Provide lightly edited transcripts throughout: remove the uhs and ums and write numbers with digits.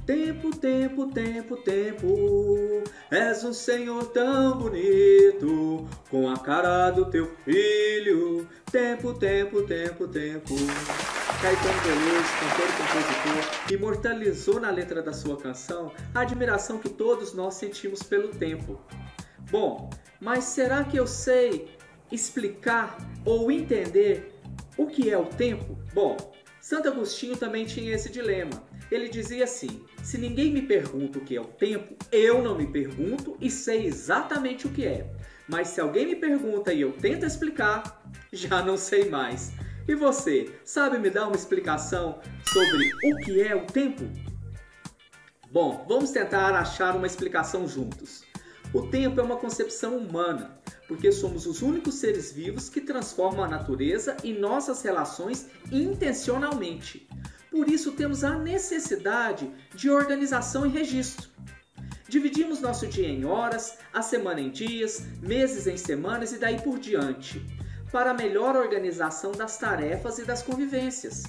Tempo, tempo, tempo, tempo, és um Senhor tão bonito, com a cara do teu filho. Tempo, tempo, tempo, tempo. Caetano Veloso, cantor e compositor, imortalizou na letra da sua canção a admiração que todos nós sentimos pelo tempo. Bom, mas será que eu sei explicar ou entender o que é o tempo? Bom, Santo Agostinho também tinha esse dilema. Ele dizia assim: se ninguém me pergunta o que é o tempo, eu não me pergunto e sei exatamente o que é. Mas se alguém me pergunta e eu tento explicar, já não sei mais. E você, sabe me dar uma explicação sobre o que é o tempo? Bom, vamos tentar achar uma explicação juntos. O tempo é uma concepção humana, porque somos os únicos seres vivos que transformam a natureza e nossas relações intencionalmente. Por isso temos a necessidade de organização e registro. Dividimos nosso dia em horas, a semana em dias, meses em semanas e daí por diante, para a melhor organização das tarefas e das convivências.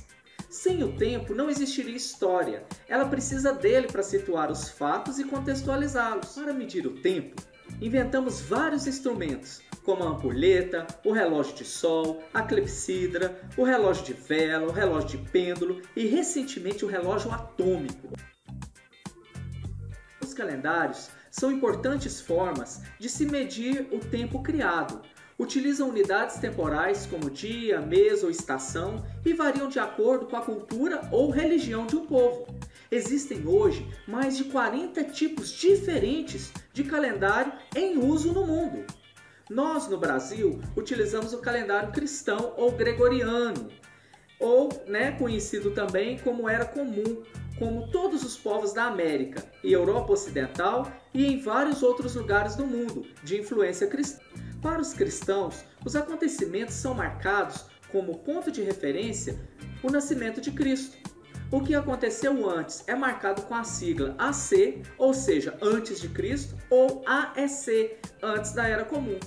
Sem o tempo não existiria história, ela precisa dele para situar os fatos e contextualizá-los. Para medir o tempo, inventamos vários instrumentos, como a ampulheta, o relógio de sol, a clepsidra, o relógio de vela, o relógio de pêndulo e recentemente o relógio atômico. Os calendários são importantes formas de se medir o tempo criado. Utilizam unidades temporais como dia, mês ou estação e variam de acordo com a cultura ou religião de um povo. Existem hoje mais de 40 tipos diferentes de calendário em uso no mundo. Nós, no Brasil, utilizamos o calendário cristão ou gregoriano, ou conhecido também como era comum, como todos os povos da América e Europa Ocidental e em vários outros lugares do mundo, de influência cristã. Para os cristãos, os acontecimentos são marcados como ponto de referência o nascimento de Cristo. O que aconteceu antes é marcado com a sigla AC, ou seja, antes de Cristo, ou AEC, antes da Era Comum.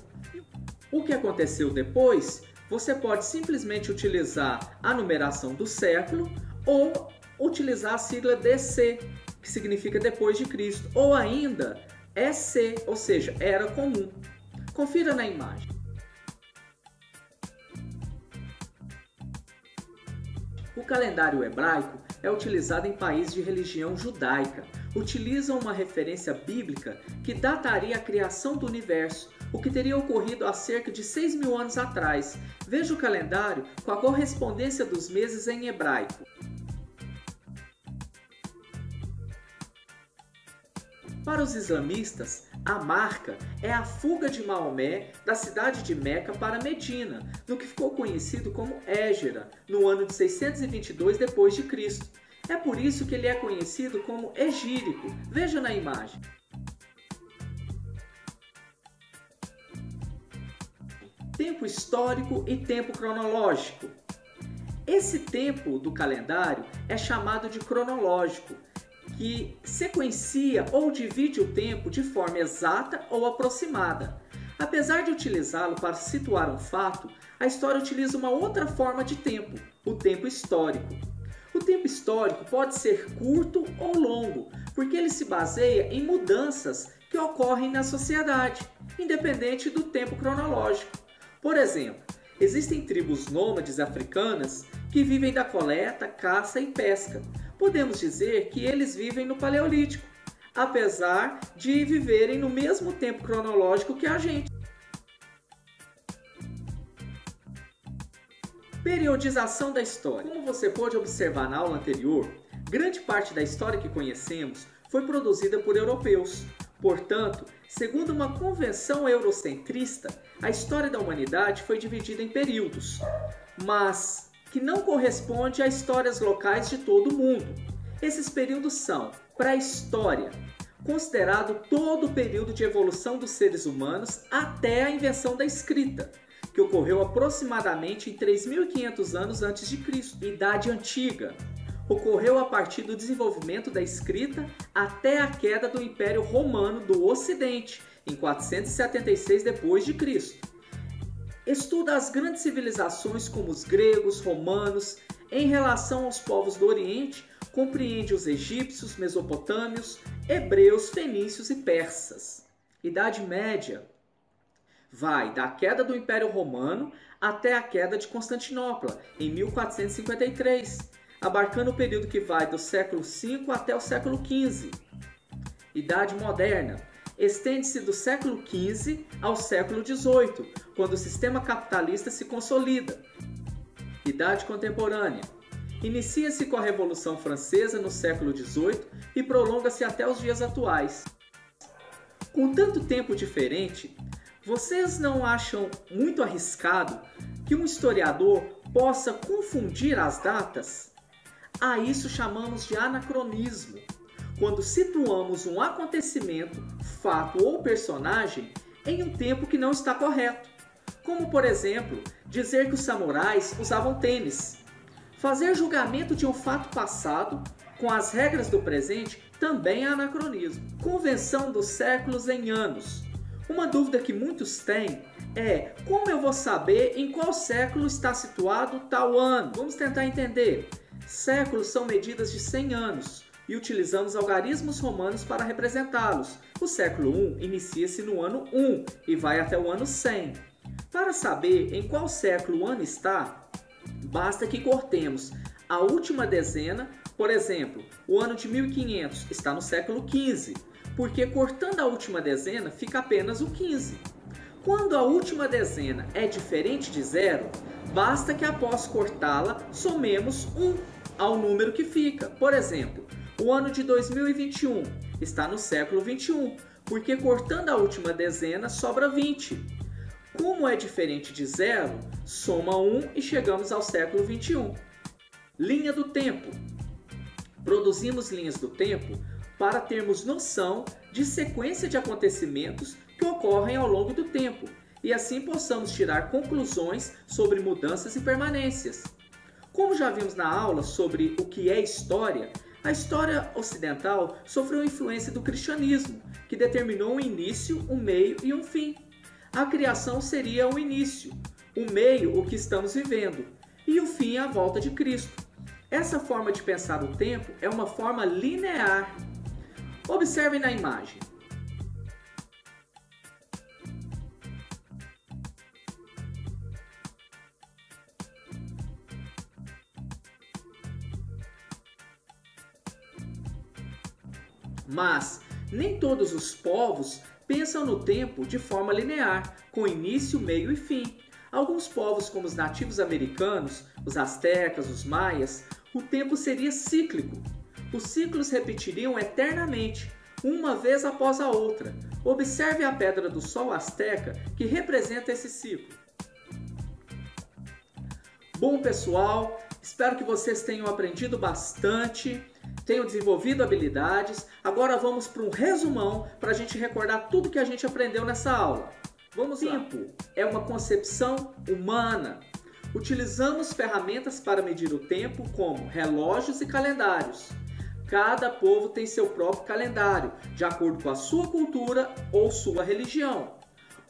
O que aconteceu depois, você pode simplesmente utilizar a numeração do século ou utilizar a sigla DC, que significa depois de Cristo, ou ainda EC, ou seja, Era Comum. Confira na imagem. O calendário hebraico é utilizado em países de religião judaica. Utilizam uma referência bíblica que dataria a criação do universo, o que teria ocorrido há cerca de 6.000 anos atrás. Veja o calendário com a correspondência dos meses em hebraico. Para os islamistas, a marca é a fuga de Maomé da cidade de Meca para Medina, no que ficou conhecido como Hégira, no ano de 622 d.C. É por isso que ele é conhecido como egírico. Veja na imagem. Tempo histórico e tempo cronológico. Esse tempo do calendário é chamado de cronológico, que sequencia ou divide o tempo de forma exata ou aproximada. Apesar de utilizá-lo para situar um fato, a história utiliza uma outra forma de tempo, o tempo histórico. O tempo histórico pode ser curto ou longo, porque ele se baseia em mudanças que ocorrem na sociedade, independente do tempo cronológico. Por exemplo, existem tribos nômades africanas que vivem da coleta, caça e pesca. Podemos dizer que eles vivem no Paleolítico, apesar de viverem no mesmo tempo cronológico que a gente. Periodização da história. Como você pôde observar na aula anterior, grande parte da história que conhecemos foi produzida por europeus. Portanto, segundo uma convenção eurocentrista, a história da humanidade foi dividida em períodos, mas que não corresponde a histórias locais de todo o mundo. Esses períodos são pré-história, considerado todo o período de evolução dos seres humanos até a invenção da escrita, que ocorreu aproximadamente em 3.500 anos antes de Cristo. Idade Antiga ocorreu a partir do desenvolvimento da escrita até a queda do Império Romano do Ocidente, em 476 d.C. Estuda as grandes civilizações como os gregos, romanos, em relação aos povos do Oriente, compreende os egípcios, mesopotâmios, hebreus, fenícios e persas. Idade Média vai da queda do Império Romano até a queda de Constantinopla, em 1453, abarcando o período que vai do século V até o século XV. Idade Moderna estende-se do século XV ao século XVIII, quando o sistema capitalista se consolida. Idade Contemporânea inicia-se com a Revolução Francesa no século XVIII e prolonga-se até os dias atuais. Com tanto tempo diferente, vocês não acham muito arriscado que um historiador possa confundir as datas? A isso chamamos de anacronismo, quando situamos um acontecimento, fato ou personagem em um tempo que não está correto. Como, por exemplo, dizer que os samurais usavam tênis. Fazer julgamento de um fato passado com as regras do presente também é anacronismo. Convenção dos séculos em anos. Uma dúvida que muitos têm é: como eu vou saber em qual século está situado tal ano? Vamos tentar entender. Séculos são medidas de 100 anos e utilizamos algarismos romanos para representá-los. O século I inicia-se no ano 1 e vai até o ano 100. Para saber em qual século o ano está, basta que cortemos a última dezena. Por exemplo, o ano de 1500 está no século XV, porque cortando a última dezena fica apenas o 15. Quando a última dezena é diferente de 0, basta que após cortá-la somemos 1 ao número que fica. Por exemplo, o ano de 2021 está no século XXI, porque cortando a última dezena sobra 20. Como é diferente de 0, soma 1 e chegamos ao século XXI. Linha do tempo. Produzimos linhas do tempo para termos noção de sequência de acontecimentos que ocorrem ao longo do tempo e assim possamos tirar conclusões sobre mudanças e permanências. Como já vimos na aula sobre o que é história, a história ocidental sofreu influência do cristianismo, que determinou um início, um meio e um fim. A criação seria o início, o meio o que estamos vivendo e o fim a volta de Cristo. Essa forma de pensar o tempo é uma forma linear. Observem na imagem. Mas nem todos os povos pensam no tempo de forma linear, com início, meio e fim. Alguns povos, como os nativos americanos, os astecas, os maias, o tempo seria cíclico. Os ciclos repetiriam eternamente, uma vez após a outra. Observe a pedra do sol asteca que representa esse ciclo. Bom, pessoal, espero que vocês tenham aprendido bastante, tenham desenvolvido habilidades. Agora vamos para um resumão para a gente recordar tudo que a gente aprendeu nessa aula. Vamos lá. Tempo é uma concepção humana. Utilizamos ferramentas para medir o tempo, como relógios e calendários. Cada povo tem seu próprio calendário, de acordo com a sua cultura ou sua religião.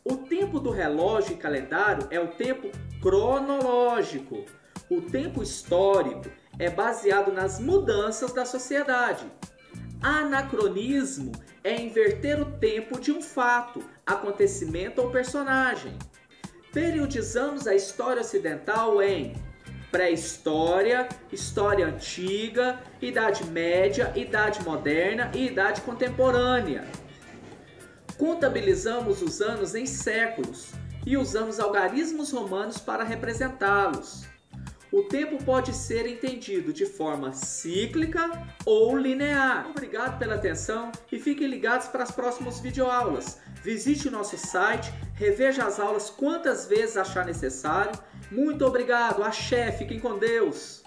O tempo do relógio e calendário é o tempo cronológico. O tempo histórico é baseado nas mudanças da sociedade. Anacronismo é inverter o tempo de um fato, acontecimento ou personagem. Periodizamos a história ocidental em pré-história, história antiga, idade média, idade moderna e idade contemporânea. Contabilizamos os anos em séculos e usamos algarismos romanos para representá-los. O tempo pode ser entendido de forma cíclica ou linear. Obrigado pela atenção e fiquem ligados para as próximas videoaulas. Visite o nosso site, reveja as aulas quantas vezes achar necessário. Muito obrigado, axé, fiquem com Deus!